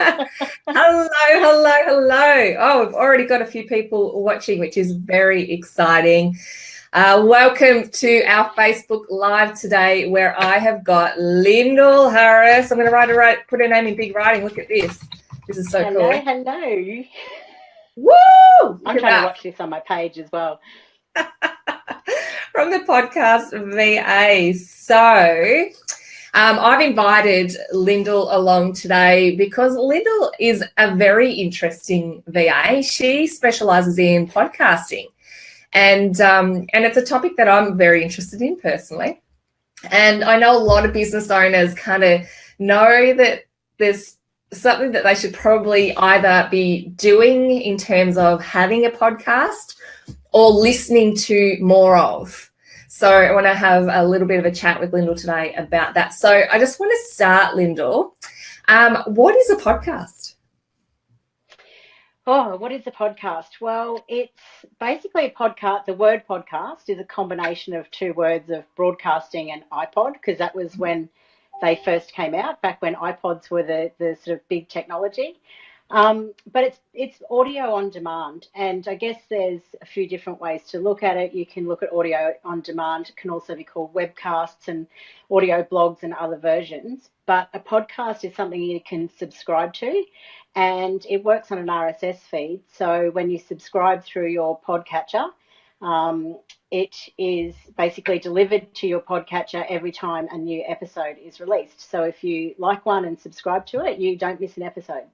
Hello, hello, hello. Oh, we've already got a few people watching, which is very exciting. Welcome to our Facebook Live today, where I have got Lyndal Harris. I'm going to put her name in big writing. Look at this. This is so cool. Hello. Woo! I'm trying to watch this on my page as well. From the podcast VA. So I've invited Lyndal along today because Lyndal is a very interesting VA. She specialises in podcasting, and it's a topic that I'm very interested in personally. And I know a lot of business owners kind of know that there's something that they should probably either be doing in terms of having a podcast or listening to more of. So I want to have a little bit of a chat with Lyndal today about that. So I just want to start, Lyndal. What is a podcast? Oh, what is a podcast? Well, it's basically a podcast. The word podcast is a combination of two words of broadcasting and iPod, because that was when they first came out, back when iPods were the sort of big technology. But it's audio on demand, and I guess there's a few different ways to look at it. You can look at audio on demand. It can also be called webcasts and audio blogs and other versions. But a podcast is something you can subscribe to, and it works on an RSS feed. So when you subscribe through your podcatcher, it is basically delivered to your podcatcher every time a new episode is released. So if you like one and subscribe to it, you don't miss an episode.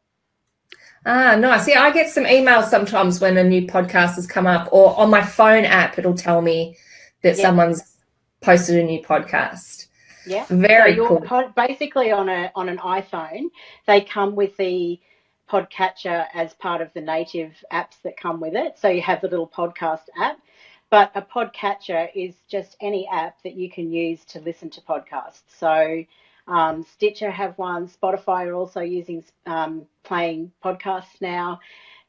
Ah, nice. Yeah, I get some emails sometimes when a new podcast has come up, or on my phone app, it'll tell me that someone's posted a new podcast. Yeah, very cool. Basically, on an iPhone, they come with the podcatcher as part of the native apps that come with it. So you have the little podcast app, but a podcatcher is just any app that you can use to listen to podcasts. So Stitcher have one. Spotify are also using playing podcasts now.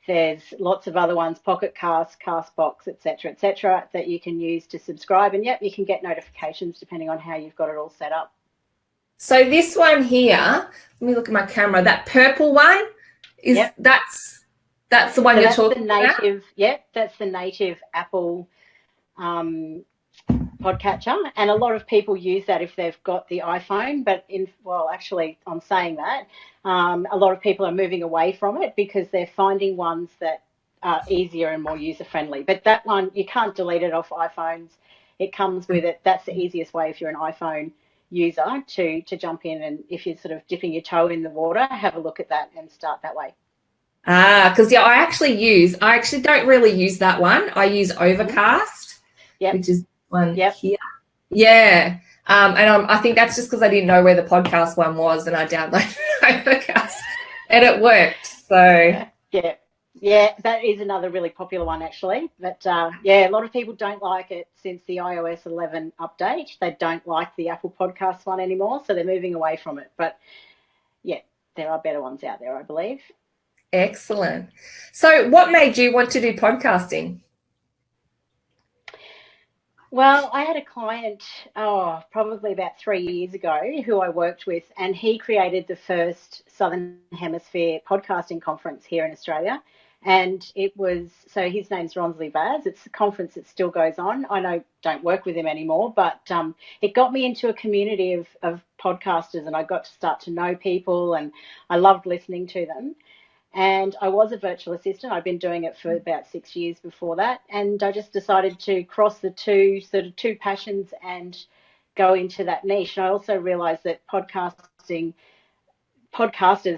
There's lots of other ones, Pocket Cast, Castbox, etc., that you can use to subscribe. And yep, you can get notifications depending on how you've got it all set up. So this one here, let me look at my camera. That purple one is that's the one you're talking about. Yep, that's the native Apple podcatcher, and a lot of people use that if they've got the iPhone. But actually, on saying that, a lot of people are moving away from it because they're finding ones that are easier and more user friendly. But that one, you can't delete it off iPhones. It comes with it. That's the easiest way if you're an iPhone user to jump in, and if you're sort of dipping your toe in the water, have a look at that and start that way. Because I actually don't really use that one. I use Overcast, which is one here. Yeah. And I think that's just because I didn't know where the podcast one was, and I downloaded Overcast and it worked. So yeah, that is another really popular one actually. But a lot of people don't like it since the iOS 11 update. They don't like the Apple Podcast one anymore, so they're moving away from it. But yeah, there are better ones out there, I believe. Excellent. So what made you want to do podcasting? Well, I had a client, probably about 3 years ago, who I worked with, and he created the first Southern Hemisphere podcasting conference here in Australia. And so his name's Rosie Baz. It's a conference that still goes on. I don't work with him anymore, but it got me into a community of podcasters, and I got to start to know people, and I loved listening to them. And I was a virtual assistant. I'd been doing it for about 6 years before that. And I just decided to cross the two passions and go into that niche. And I also realized that podcasters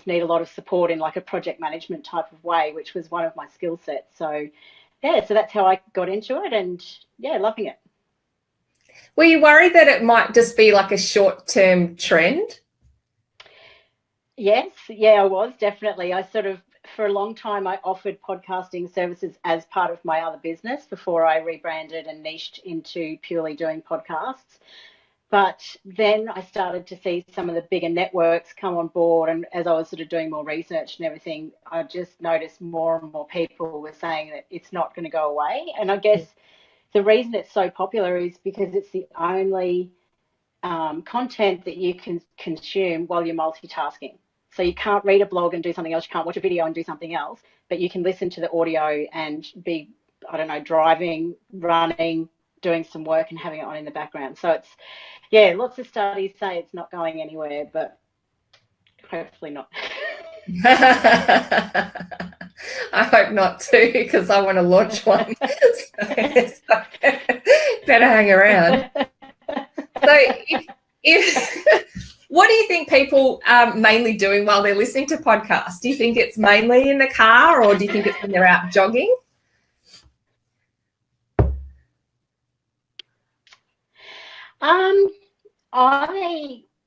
need a lot of support in like a project management type of way, which was one of my skill sets. So that's how I got into it, and loving it. Were you worried that it might just be like a short-term trend? Yes, I was definitely. For a long time, I offered podcasting services as part of my other business before I rebranded and niched into purely doing podcasts. But then I started to see some of the bigger networks come on board, and as I was sort of doing more research and everything, I just noticed more and more people were saying that it's not going to go away. And I guess the reason it's so popular is because it's the only content that you can consume while you're multitasking. So you can't read a blog and do something else. You can't watch a video and do something else, but you can listen to the audio and be, I don't know, driving, running, doing some work and having it on in the background. So it's, yeah, lots of studies say it's not going anywhere, but hopefully not. I hope not too, because I want to launch one. So better hang around. So if what do you think people are mainly doing while they're listening to podcasts? Do you think it's mainly in the car, or do you think it's when they're out jogging?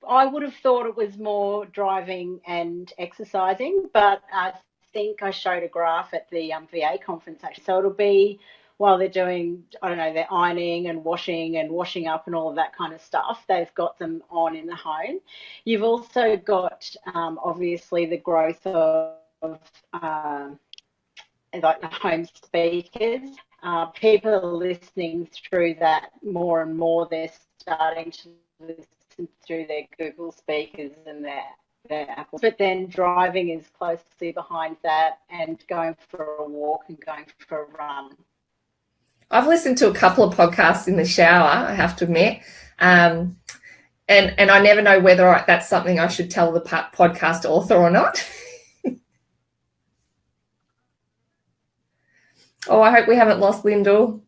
I would have thought it was more driving and exercising, but I think I showed a graph at the VA conference actually. So it'll be while they're doing, I don't know, they're ironing and washing up and all of that kind of stuff. They've got them on in the home. You've also got obviously the growth of like the home speakers. People are listening through that more and more. They're starting to listen through their Google speakers and their Apple. But then driving is closely behind that, and going for a walk and going for a run. I've listened to a couple of podcasts in the shower, I have to admit. And I never know whether that's something I should tell the podcast author or not. Oh, I hope we haven't lost Lyndal.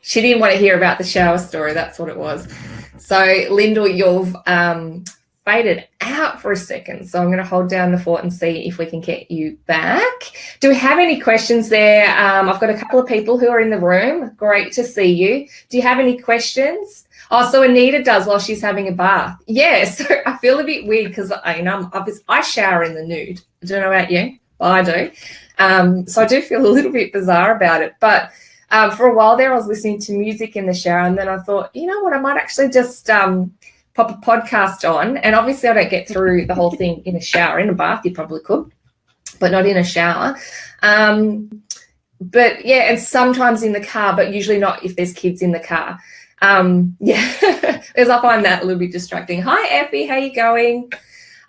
She didn't want to hear about the shower story. That's what it was. So, Lyndal, you've faded out for a second. So I'm going to hold down the fort and see if we can get you back. Do we have any questions there? I've got a couple of people who are in the room. Great to see you. Do you have any questions? Oh, so Anita does while she's having a bath. Yeah, so I feel a bit weird because I shower in the nude. I don't know about you, but I do. So I do feel a little bit bizarre about it. But for a while there, I was listening to music in the shower, and then I thought, you know what, I might actually just pop a podcast on. And obviously I don't get through the whole thing in a shower. In a bath, you probably could, but not in a shower. But, yeah, and sometimes in the car, but usually not if there's kids in the car. Yeah, because I find that a little bit distracting. Hi, Effie, how you going?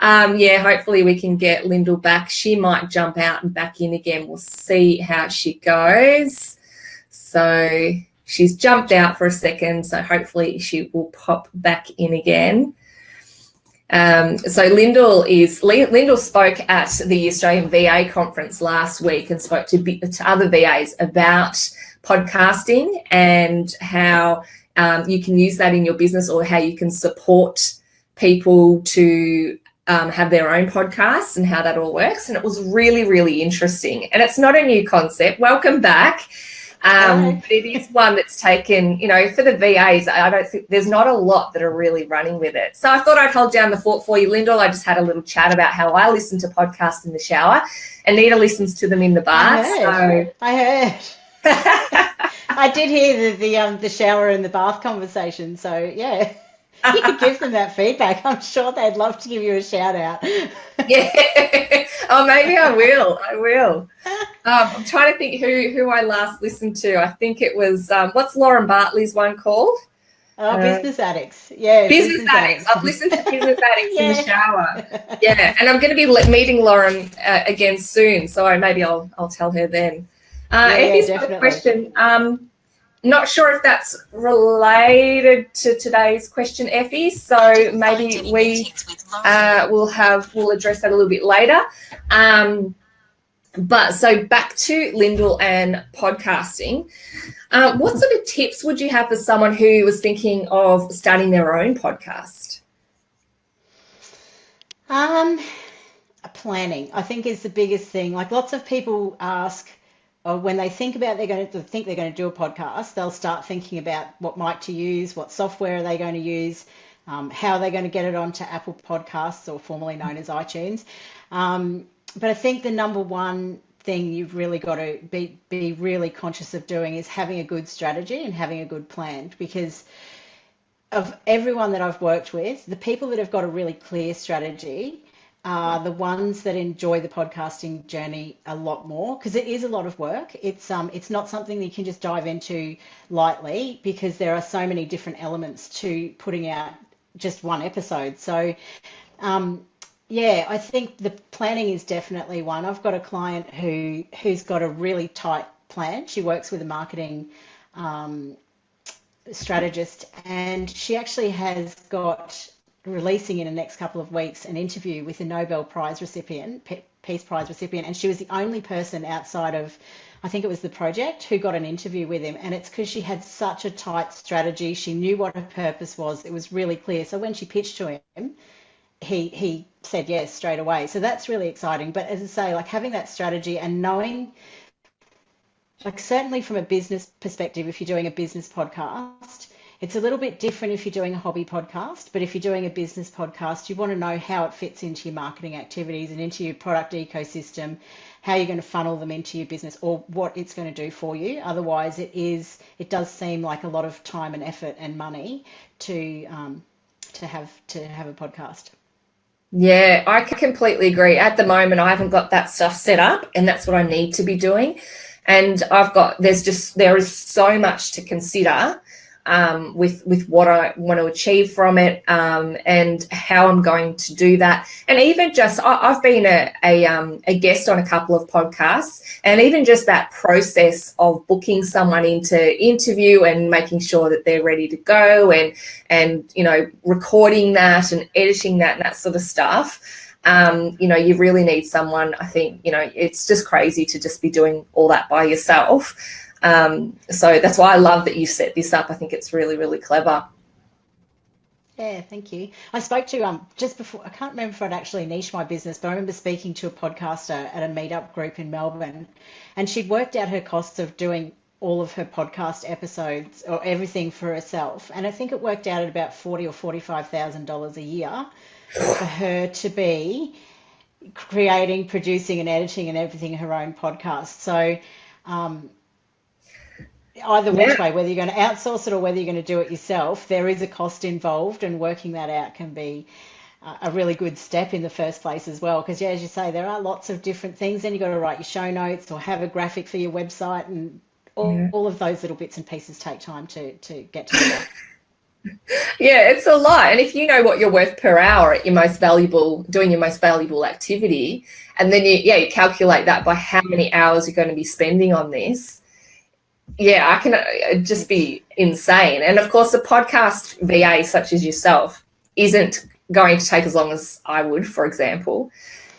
Yeah, hopefully we can get Lyndal back. She might jump out and back in again. We'll see how she goes. So she's jumped out for a second, so hopefully she will pop back in again. So Lyndal spoke at the Australian VA conference last week and spoke to other VAs about podcasting and how you can use that in your business, or how you can support people to have their own podcasts and how that all works. And it was really, really interesting. And it's not a new concept. Welcome back. But it is one that's taken, for the VAs, I don't think there's not a lot that are really running with it. So I thought I'd hold down the fort for you, Lyndal. I just had a little chat about how I listen to podcasts in the shower. Anita listens to them in the bath. I heard. I did hear the shower and the bath conversation. So, yeah. You could give them that feedback. I'm sure they'd love to give you a shout out. Yeah. Oh, maybe I will. I'm trying to think who I last listened to. I think it was, what's Lauren Bartley's one called? Oh, Business Addicts. Yeah. Business Addicts. I've listened to Business Addicts in the shower. Yeah. And I'm going to be meeting Lauren again soon. So maybe I'll tell her then. Effie's got a question. Not sure if that's related to today's question, Effie. So maybe we'll address that a little bit later. But so back to Lyndal and podcasting. What sort of tips would you have for someone who was thinking of starting their own podcast? Planning, I think, is the biggest thing. Like, lots of people ask, when they think about they're going to do a podcast, they'll start thinking about what mic to use, what software are they going to use, how are they going to get it onto Apple Podcasts, or formerly known as iTunes. But I think the number one thing you've really got to be really conscious of doing is having a good strategy and having a good plan. Because of everyone that I've worked with, the people that have got a really clear strategy are the ones that enjoy the podcasting journey a lot more, because it is a lot of work. It's not something that you can just dive into lightly, because there are so many different elements to putting out just one episode. So yeah, I think the planning is definitely one. I've got a client who's got a really tight plan. She works with a marketing um, strategist, and she actually has got releasing in the next couple of weeks an interview with a Nobel Prize recipient, Peace Prize recipient, and she was the only person outside of, I think it was the project, who got an interview with him. And it's because she had such a tight strategy. She knew what her purpose was. It was really clear. So when she pitched to him, he said yes straight away. So that's really exciting. But as I say, like having that strategy and knowing, like certainly from a business perspective, if you're doing a business podcast, it's a little bit different if you're doing a hobby podcast. But if you're doing a business podcast, you want to know how it fits into your marketing activities and into your product ecosystem, how you're going to funnel them into your business, or what it's going to do for you. Otherwise, it does seem like a lot of time and effort and money to have a podcast. Yeah, I completely agree. At the moment, I haven't got that stuff set up, and that's what I need to be doing. And there is so much to consider with what I want to achieve from it, and how I'm going to do that. And even just, I've been a guest on a couple of podcasts, and even just that process of booking someone into interview and making sure that they're ready to go, and recording that and editing that and that sort of stuff. You really need someone. I think, it's just crazy to just be doing all that by yourself. So that's why I love that you set this up. I think it's really, really clever. Yeah, thank you. I spoke to just before, I can't remember if I'd actually niche my business, but I remember speaking to a podcaster at a meetup group in Melbourne, and she'd worked out her costs of doing all of her podcast episodes or everything for herself. And I think it worked out at about $40,000 or $45,000 a year for her to be creating, producing, and editing and everything her own podcast. So either which way, whether you're going to outsource it or whether you're going to do it yourself, there is a cost involved, and working that out can be a really good step in the first place as well. Because, yeah, as you say, there are lots of different things. Then you've got to write your show notes or have a graphic for your website, and all of those little bits and pieces take time to get together. Yeah, it's a lot. And if you know what you're worth per hour at doing your most valuable activity, and then you calculate that by how many hours you're going to be spending on this, I can just be insane. And of course, a podcast VA such as yourself isn't going to take as long as I would, for example,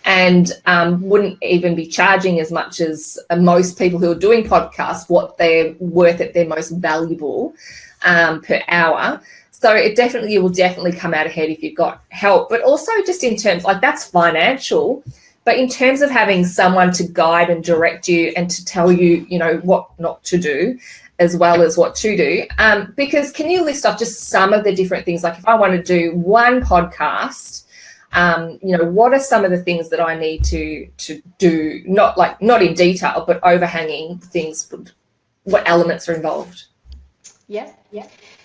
and wouldn't even be charging as much as most people who are doing podcasts, what they're worth at their most valuable per hour. So you will definitely come out ahead if you've got help. But also just in terms, like, that's financial, but in terms of having someone to guide and direct you and to tell you, what not to do as well as what to do. Because can you list off just some of the different things? Like if I want to do one podcast, what are some of the things that I need to do? Not in detail, but overhanging things. What elements are involved? Yeah.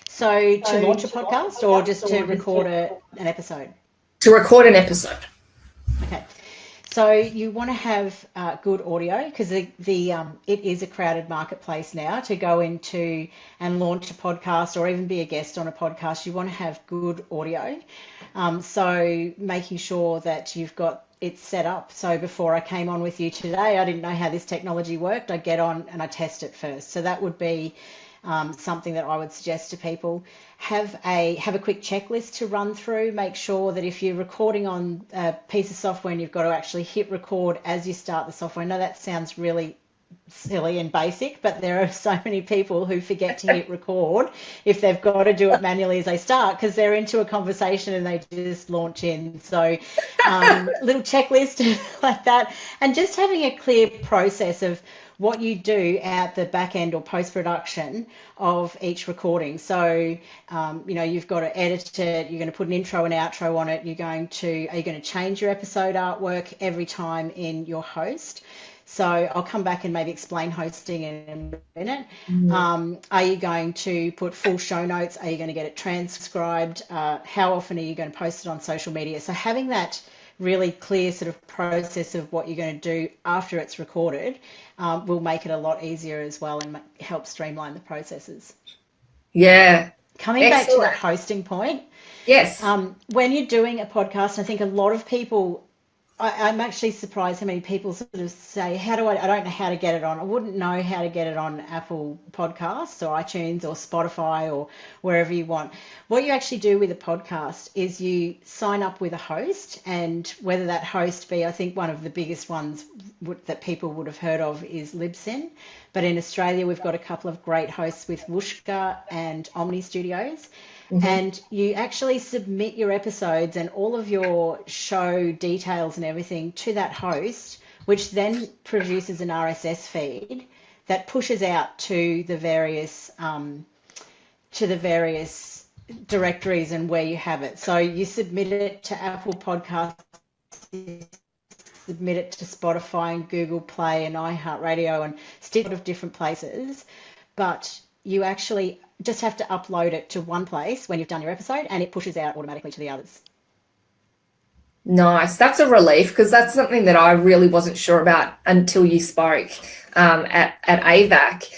So to launch a podcast or just to record an episode? To record an episode. Okay. So you want to have good audio, because it is a crowded marketplace now to go into and launch a podcast or even be a guest on a podcast. You want to have good audio. So making sure that you've got it set up. So before I came on with you today, I didn't know how this technology worked. I get on and I test it first. So that would be something that I would suggest to people. Have a quick checklist to run through. Make sure that if you're recording on a piece of software and you've got to actually hit record as you start the software. I know that sounds really silly and basic, but there are so many people who forget to hit record if they've got to do it manually as they start, because they're into a conversation and they just launch in. So little checklist like that, and just having a clear process of what you do at the back end or post-production of each recording. So, you've got to edit it, you're going to put an intro and outro on it, are you going to change your episode artwork every time in your host? So I'll come back and maybe explain hosting in a minute. Are you going to put full show notes? Are you going to get it transcribed? How often are you going to post it on social media? So having that really clear sort of process of what you're going to do after it's recorded will make it a lot easier as well and help streamline the processes. Yeah. Coming back to that hosting point, Yes. When you're doing a podcast, I think a lot of people, I'm actually surprised how many people sort of say, I don't know how to get it on. I wouldn't know how to get it on Apple Podcasts or iTunes or Spotify or wherever you want. What you actually do with a podcast is you sign up with a host, and whether that host be, I think one of the biggest ones that people would have heard of is Libsyn. But in Australia, we've got a couple of great hosts with Whooshka and Omni Studios. And you actually submit your episodes and all of your show details and everything to that host, which then produces an RSS feed that pushes out to the various directories and where you have it. So you submit it to Apple Podcasts, you submit it to Spotify and Google Play and iHeartRadio and a lot of different places, but you actually just have to upload it to one place when you've done your episode, and it pushes out automatically to the others. Nice. That's a relief, because that's something that I really wasn't sure about until you spoke at AVAC.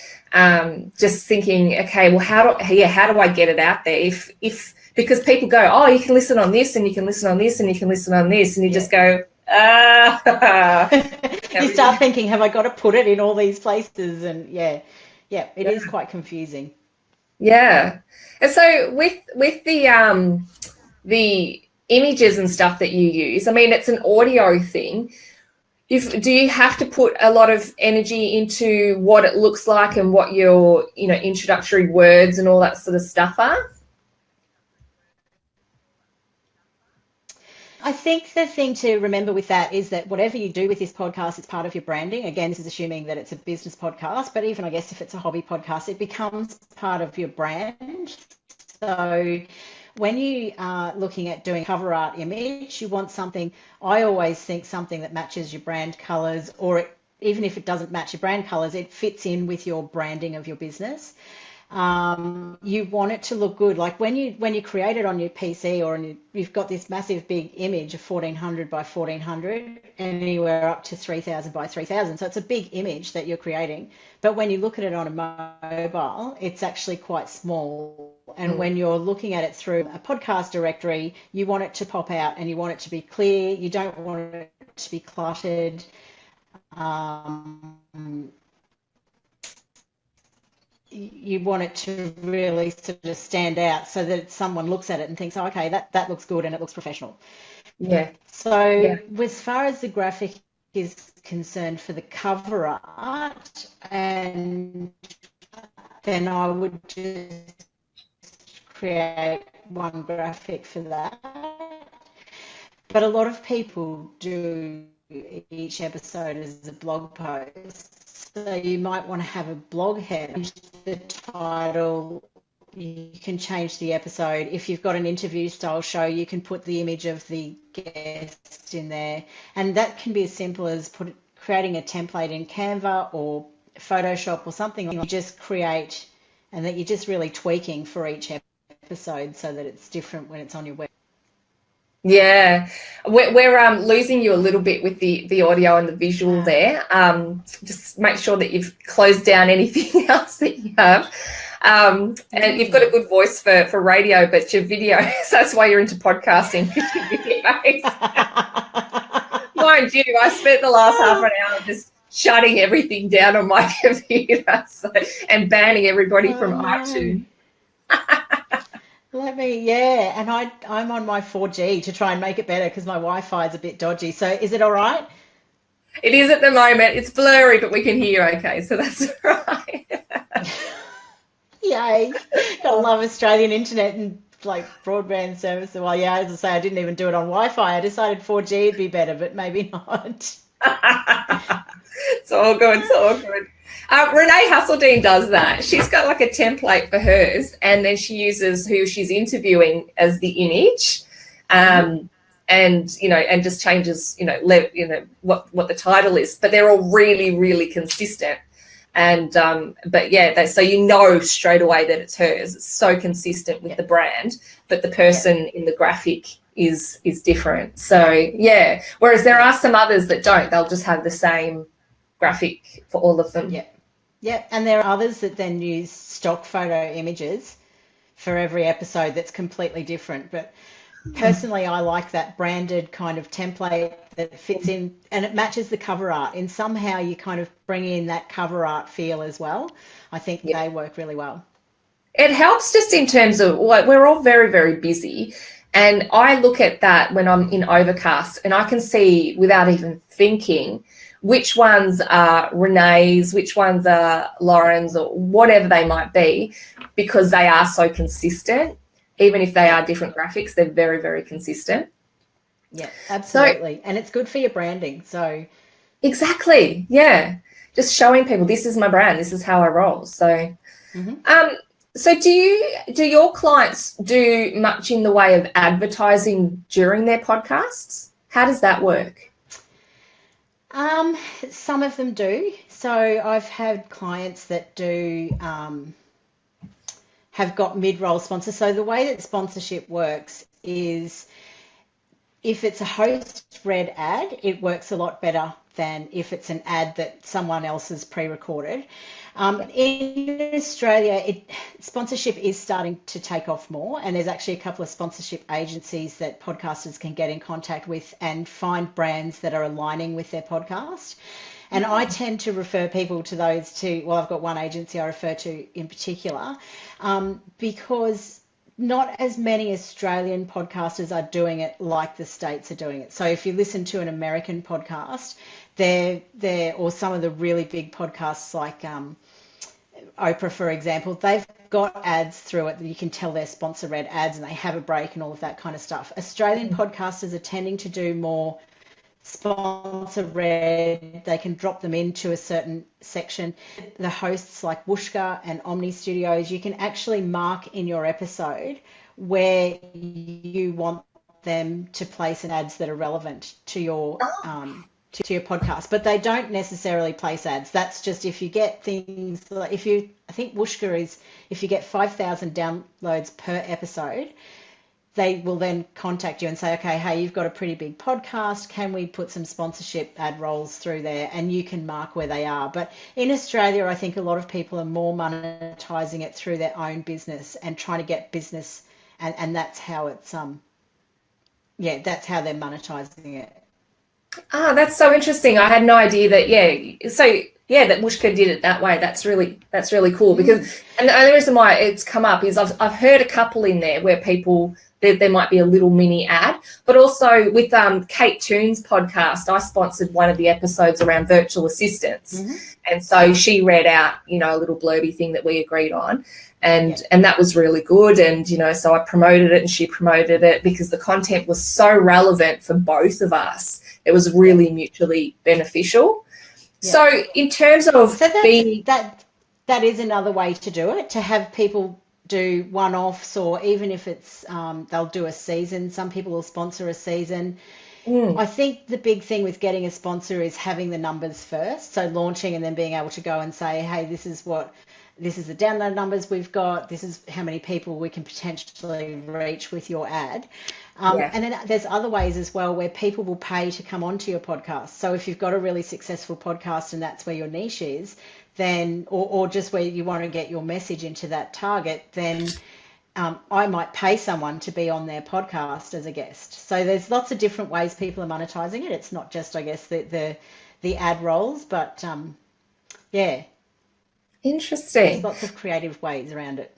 Just thinking, okay, well, how do I get it out there? If because people go, oh, you can listen on this, and you can listen on this, and you can listen on this, and you just go, you start thinking, have I got to put it in all these places? And it is quite confusing. Yeah. And so with the images and stuff that you use, I mean, it's an audio thing. Do you have to put a lot of energy into what it looks like and what your, introductory words and all that sort of stuff are? I think the thing to remember with that is that whatever you do with this podcast, it's part of your branding. Again, this is assuming that it's a business podcast, but even I guess if it's a hobby podcast, it becomes part of your brand. So when you are looking at doing cover art image, you want something, I always think something that matches your brand colors, or even if it doesn't match your brand colors, it fits in with your branding of your business. You want it to look good. Like when you create it on your PC, or you've got this massive big image of 1400 by 1400, anywhere up to 3000 by 3000. So it's a big image that you're creating. But when you look at it on a mobile, it's actually quite small. And when you're looking at it through a podcast directory, you want it to pop out and you want it to be clear. You don't want it to be cluttered. You want it to really sort of stand out so that someone looks at it and thinks, oh, okay, that looks good and it looks professional. Yeah. So as far as the graphic is concerned for the cover art, and then I would just create one graphic for that. But a lot of people do each episode as a blog post. So you might want to have a blog header, the title, you can change the episode. If you've got an interview style show, you can put the image of the guest in there. And that can be as simple as creating a template in Canva or Photoshop or something you just create, and that you're just really tweaking for each episode so that it's different when it's on your web. Yeah, we're losing you a little bit with the audio and the visual there. Just make sure that you've closed down anything else that you have. And you've got a good voice for radio, but your video, so that's why you're into podcasting. Mind you, I spent the last half an hour just shutting everything down on my computer and banning everybody from iTunes. And I'm on my 4G to try and make it better because my Wi-Fi is a bit dodgy. So is it all right? It is at the moment. It's blurry, but we can hear okay, so that's all right. Yay. Gotta love Australian internet and like broadband service. Well, yeah, as I say, I didn't even do it on Wi-Fi. I decided 4G would be better, but maybe not. It's all good. It's all good. Renee Hasseldine does that. She's got like a template for hers, and then she uses who she's interviewing as the image, and just changes what the title is. But they're all really, really consistent. And so straight away that it's hers. It's so consistent with the brand, but the person in the graphic is different. So yeah. Whereas there are some others that don't. They'll just have the same graphic for all of them. Yeah, and there are others that then use stock photo images for every episode that's completely different. But personally, I like that branded kind of template that fits in and it matches the cover art. And somehow you kind of bring in that cover art feel as well. I think they work really well. It helps just in terms of, like, we're all very, very busy. And I look at that when I'm in Overcast and I can see without even thinking which ones are Renee's, which ones are Lauren's, or whatever they might be, because they are so consistent. Even if they are different graphics, they're very, very consistent. Yeah, absolutely. So, and it's good for your branding. So exactly. Yeah. Just showing people this is my brand, this is how I roll. So so do your clients do much in the way of advertising during their podcasts? How does that work? Some of them do. So I've had clients that do have got mid-roll sponsors. So the way that sponsorship works is if it's a host-read ad, it works a lot better than if it's an ad that someone else has pre-recorded. In Australia, sponsorship is starting to take off more, and there's actually a couple of sponsorship agencies that podcasters can get in contact with and find brands that are aligning with their podcast. And I tend to refer people to those two. Well, I've got one agency I refer to in particular because not as many Australian podcasters are doing it like the States are doing it. So if you listen to an American podcast, they're or some of the really big podcasts like Oprah, for example, they've got ads through it that you can tell they're sponsor-read ads and they have a break and all of that kind of stuff. Australian podcasters are tending to do more sponsor-read. They can drop them into a certain section. The hosts like Wooshka and Omni Studios, you can actually mark in your episode where you want them to place an ads that are relevant to your podcast, but they don't necessarily place ads. That's just if you get things like I think Wooshka is if you get 5,000 downloads per episode, they will then contact you and say, okay, hey, you've got a pretty big podcast. Can we put some sponsorship ad rolls through there? And you can mark where they are. But in Australia, I think a lot of people are more monetizing it through their own business and trying to get business. And that's how it's, that's how they're monetizing it. Ah, that's so interesting. I had no idea that. That Wooshka did it that way. That's really cool because, and the only reason why it's come up is I've heard a couple in there where people there might be a little mini ad, but also with Kate Toon's podcast, I sponsored one of the episodes around virtual assistants, and so she read out a little blurby thing that we agreed on, and that was really good, and so I promoted it and she promoted it because the content was so relevant for both of us. It was really mutually beneficial. Yeah. So in terms of that is another way to do it, to have people do one-offs, or even if it's they'll do a season. Some people will sponsor a season. I think the big thing with getting a sponsor is having the numbers first. So launching and then being able to go and say, hey, this is the download numbers we've got. This is how many people we can potentially reach with your ad. And then there's other ways as well where people will pay to come onto your podcast. So if you've got a really successful podcast and that's where your niche is, then, or just where you want to get your message into that target, then I might pay someone to be on their podcast as a guest. So there's lots of different ways people are monetizing it. It's not just, I guess, the ad rolls, but Interesting. There's lots of creative ways around it.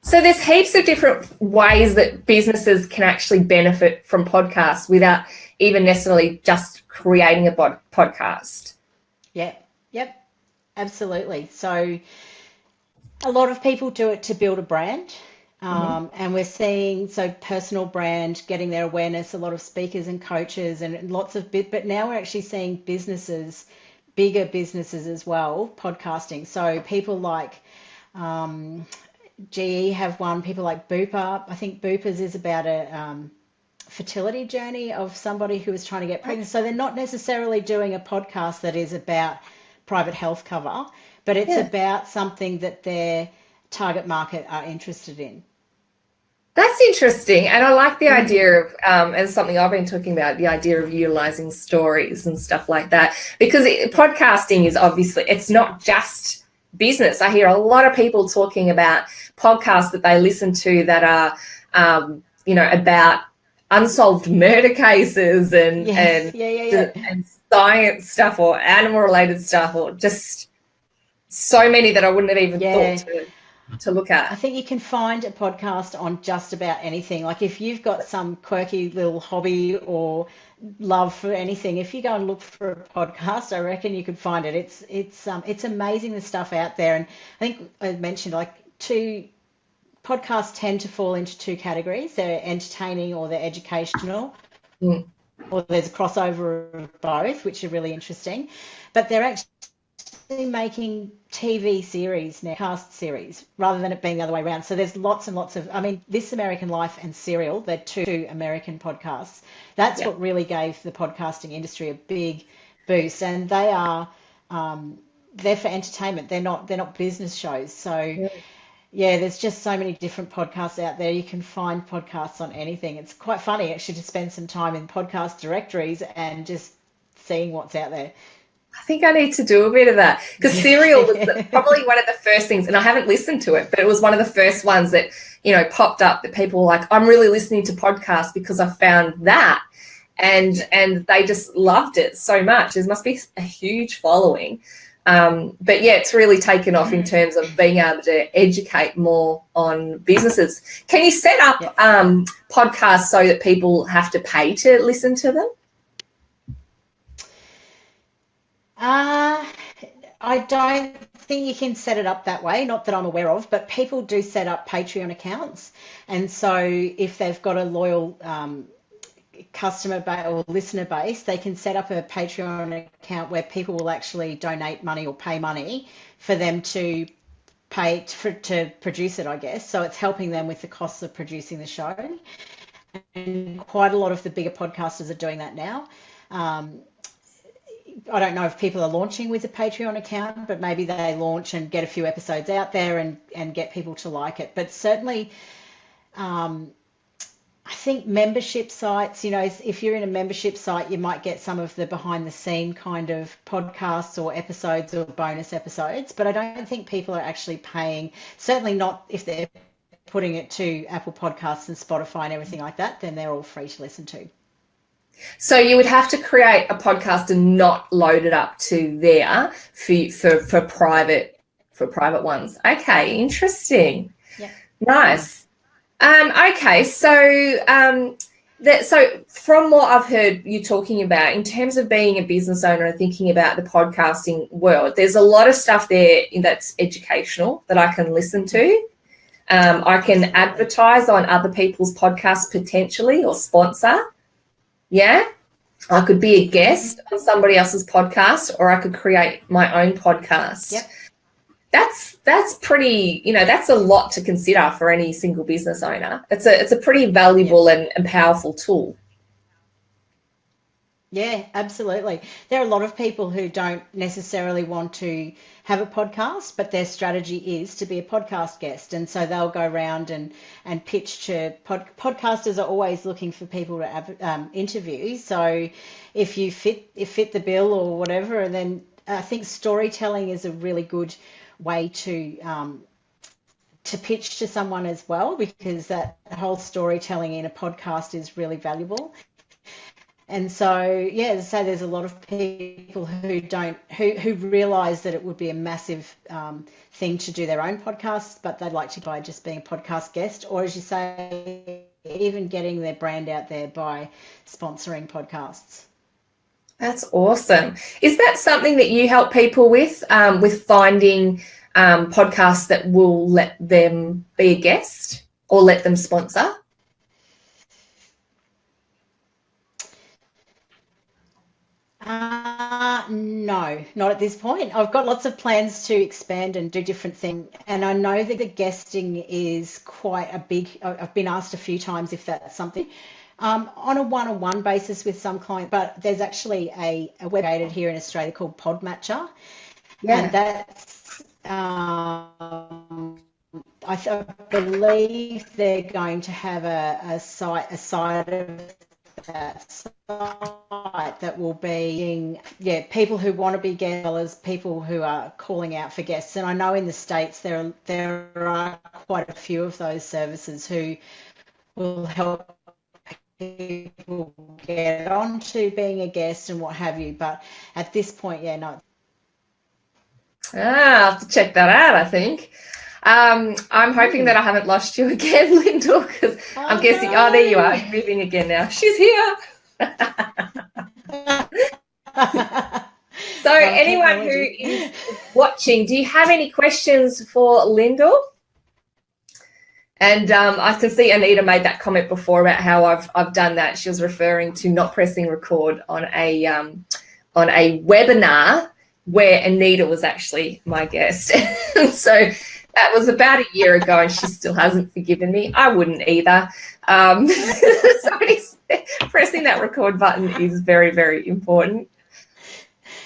So there's heaps of different ways that businesses can actually benefit from podcasts without even necessarily just creating a podcast. Yep, absolutely. So a lot of people do it to build a brand, and we're seeing personal brand, getting their awareness, a lot of speakers and coaches and lots of but now we're actually seeing businesses, bigger businesses as well, podcasting. So people like GE have one, people like Booper. I think Booper's is about a fertility journey of somebody who is trying to get pregnant. So they're not necessarily doing a podcast that is about private health cover, but it's about something that their target market are interested in. That's interesting. And I like the idea of, and something I've been talking about, the idea of utilizing stories and stuff like that, because podcasting is obviously, it's not just business. I hear a lot of people talking about podcasts that they listen to that are, about unsolved murder cases and science stuff or animal related stuff, or just so many that I wouldn't have even thought to look at. I think you can find a podcast on just about anything. Like if you've got some quirky little hobby or love for anything, if you go and look for a podcast, I reckon you could find it. It's amazing the stuff out there. And I think I mentioned like podcasts tend to fall into two categories. They're entertaining or they're educational. Or there's a crossover of both, which are really interesting. But they're actually making TV series now, cast series, rather than it being the other way around. So there's lots and lots of, This American Life and Serial, they're two American podcasts. That's what really gave the podcasting industry a big boost. And they are, they're for entertainment. They're not business shows. So there's just so many different podcasts out there. You can find podcasts on anything. It's quite funny actually to spend some time in podcast directories and just seeing what's out there. I think I need to do a bit of that, because Serial was probably one of the first things, and I haven't listened to it, but it was one of the first ones that, popped up that people were like, I'm really listening to podcasts because I found that. And they just loved it so much. There must be a huge following. But yeah, it's really taken off in terms of being able to educate more on businesses. Can you set up podcasts so that people have to pay to listen to them? I don't think you can set it up that way, not that I'm aware of, but people do set up Patreon accounts. And so if they've got a loyal customer base or listener base, they can set up a Patreon account where people will actually donate money or pay money for them to pay to produce it, I guess. So it's helping them with the costs of producing the show. And quite a lot of the bigger podcasters are doing that now. I don't know if people are launching with a Patreon account, but maybe they launch and get a few episodes out there and get people to like it. But certainly, I think membership sites, if you're in a membership site, you might get some of the behind the scene kind of podcasts or episodes or bonus episodes. But I don't think people are actually paying, certainly not if they're putting it to Apple Podcasts and Spotify and everything like that, then they're all free to listen to. So you would have to create a podcast and not load it up to there for private ones. Okay, interesting. Yeah. Nice. Okay, so so from what I've heard you talking about in terms of being a business owner and thinking about the podcasting world, there's a lot of stuff there that's educational that I can listen to. I can advertise on other people's podcasts potentially or sponsor. Yeah, I could be a guest on somebody else's podcast, or I could create my own podcast. Yep. That's pretty, that's a lot to consider for any single business owner. It's a pretty valuable and powerful tool. Yeah, absolutely. There are a lot of people who don't necessarily want to have a podcast, but their strategy is to be a podcast guest. And so they'll go around and pitch to podcasters are always looking for people to interview. So if you fit the bill or whatever, and then I think storytelling is a really good way to pitch to someone as well, because that whole storytelling in a podcast is really valuable. And so, there's a lot of people who realise that it would be a massive thing to do their own podcast, but they'd like to by just being a podcast guest, or as you say, even getting their brand out there by sponsoring podcasts. That's awesome. Is that something that you help people with finding podcasts that will let them be a guest or let them sponsor? No, not at this point. I've got lots of plans to expand and do different things. And I know that the guesting is quite a big, I've been asked a few times if that's something. On a one-on-one basis with some clients, but there's actually a website here in Australia called Podmatcher. Yeah. And that's, I believe they're going to have a site of that site website that will be, people who want to be guests, as well as people who are calling out for guests. And I know in the States there are quite a few of those services who will help people get onto being a guest and what have you. But at this point, no. I'll have to check that out, I think. I'm hoping that I haven't lost you again, Lyndal, because I'm guessing, no. there you are, moving again now. She's here. So anyone who is watching, do you have any questions for Lyndal? And I can see Anita made that comment before about how I've done that. She was referring to not pressing record on a webinar where Anita was actually my guest. So that was about a year ago, and she still hasn't forgiven me. I wouldn't either. So pressing that record button is very, very important.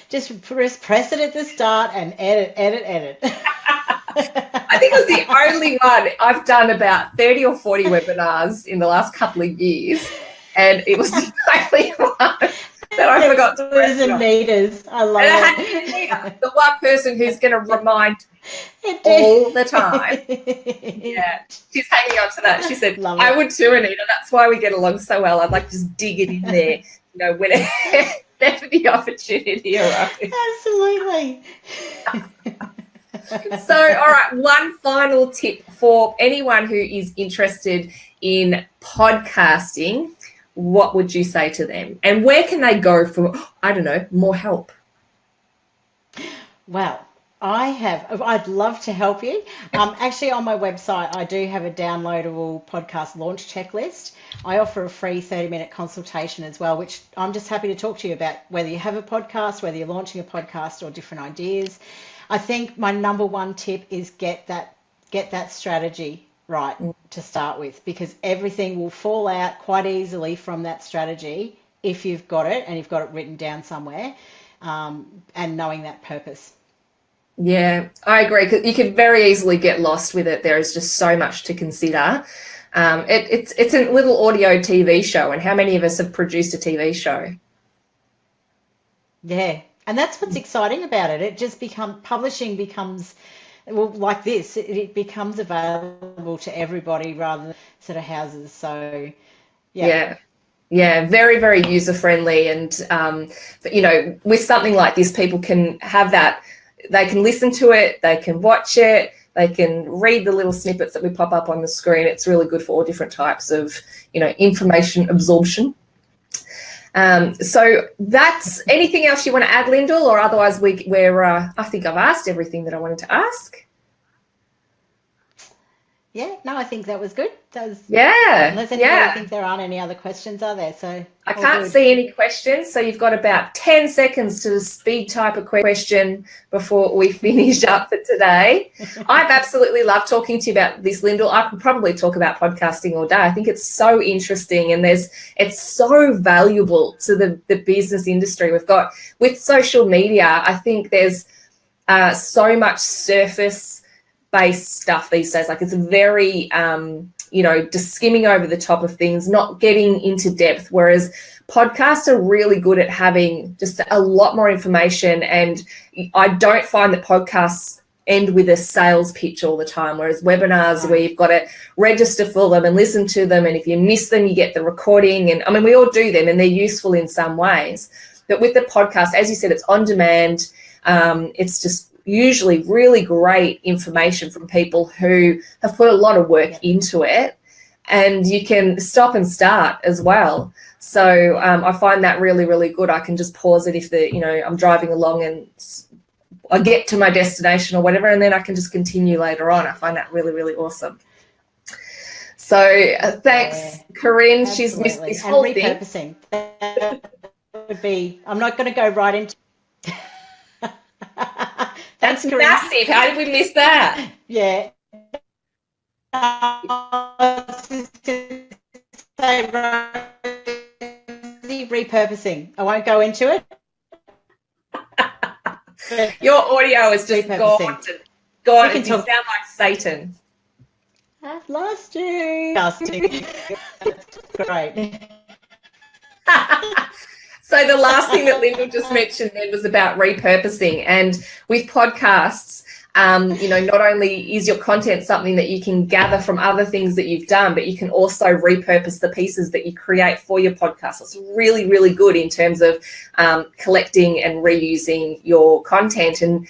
Just press it at the start and edit. I think it was the only one. I've done about 30 or 40 webinars in the last couple of years, and it was the only one that I forgot to press. Anita's. I love it. Anita, the one person who's going to remind all the time. Yeah, she's hanging on to that. She said, I would too, Anita. That's why we get along so well. I'd like to just dig it in there, whenever the opportunity arises. Absolutely. So, all right, one final tip for anyone who is interested in podcasting. What would you say to them? And where can they go for, more help? Well, I'd love to help you. Actually, on my website, I do have a downloadable podcast launch checklist. I offer a free 30-minute consultation as well, which I'm just happy to talk to you about, whether you have a podcast, whether you're launching a podcast, or different ideas. I think my number one tip is get that strategy right to start with, because everything will fall out quite easily from that strategy if you've got it and you've got it written down somewhere, and knowing that purpose. Yeah, I agree, because you could very easily get lost with it. There is just so much to consider. It's a little audio TV show, and how many of us have produced a TV show? Yeah, and that's what's exciting about it. Publishing becomes, like this, it becomes available to everybody rather than sort of houses. So, yeah. Yeah, very, very user-friendly. And, with something like this, people can have that. They can listen to it, they can watch it, they can read the little snippets that we pop up on the screen. It's really good for all different types of, information absorption. So that's anything else you want to add, Lyndal, or otherwise I think I've asked everything that I wanted to ask. Yeah, no, I think that was good. Unless anybody thinks there aren't any other questions, are there? So I can't see any questions, so you've got about 10 seconds to speed type a question before we finish up for today. I've absolutely loved talking to you about this, Lyndal. I could probably talk about podcasting all day. I think it's so interesting, and it's so valuable to the business industry. We've got, with social media, I think there's so much surface-based stuff these days. Like, it's very just skimming over the top of things, not getting into depth, whereas podcasts are really good at having just a lot more information. And I don't find that podcasts end with a sales pitch all the time, whereas webinars, where you've got to register for them and listen to them, and if you miss them, you get the recording. And we all do them, and they're useful in some ways. But with the podcast, as you said, it's on demand. It's just usually really great information from people who have put a lot of work into it, and you can stop and start as well. So I find that really, really good. I can just pause it if I'm driving along and I get to my destination or whatever, and then I can just continue later on. I find that really, really awesome. So thanks, Corinne. Absolutely. She's missed this whole repurposing. That would be, I'm not going to go right into That's massive. How did we miss that? Yeah. Repurposing. I won't go into it. Your audio is just gone. You sound like Satan. I've lost you. That's great. So the last thing that Lyndal just mentioned then was about repurposing. And with podcasts, not only is your content something that you can gather from other things that you've done, but you can also repurpose the pieces that you create for your podcast. It's really, really good in terms of collecting and reusing your content and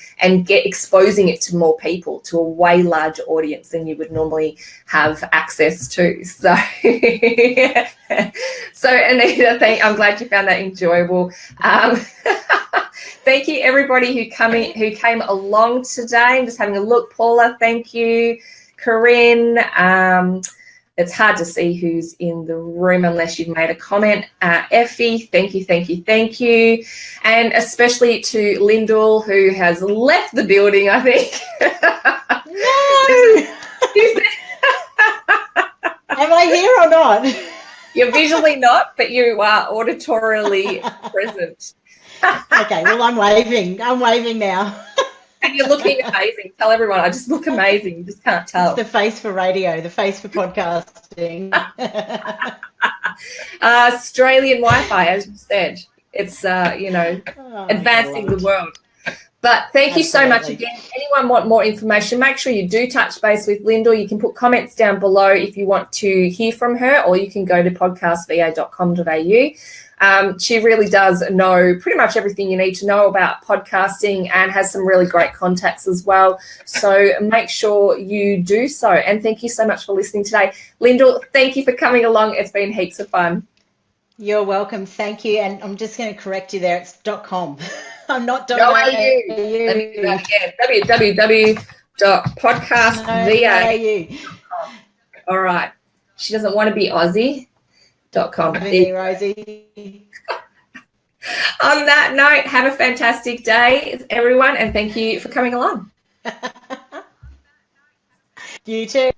exposing it to more people, to a way larger audience than you would normally have access to. So, Anita, I'm glad you found that enjoyable. Thank you, everybody who came along today. I'm just having a look. Paula, thank you. Corinne, it's hard to see who's in the room unless you've made a comment. Effie, thank you. And especially to Lyndal, who has left the building, I think. No! Am I here or not? You're visually not, but you are auditorily present. Okay, well, I'm waving now. And you're looking amazing. Tell everyone, I just look amazing. You just can't tell. It's the face for radio, the face for podcasting. Australian Wi-Fi, as you said. It's, advancing the world. But thank you so much again. Anyone want more information, make sure you do touch base with Lyndal. You can put comments down below if you want to hear from her, or you can go to podcastva.com.au. She really does know pretty much everything you need to know about podcasting and has some really great contacts as well. So make sure you do so. And thank you so much for listening today. Lyndal, thank you for coming along. It's been heaps of fun. You're welcome. Thank you. And I'm just going to correct you there. It's .com. I'm not .au. Let me do that again. www.podcastva.com. All right. She doesn't want to be Aussie.com. Rosie. On that note, have a fantastic day, everyone, and thank you for coming along. You too.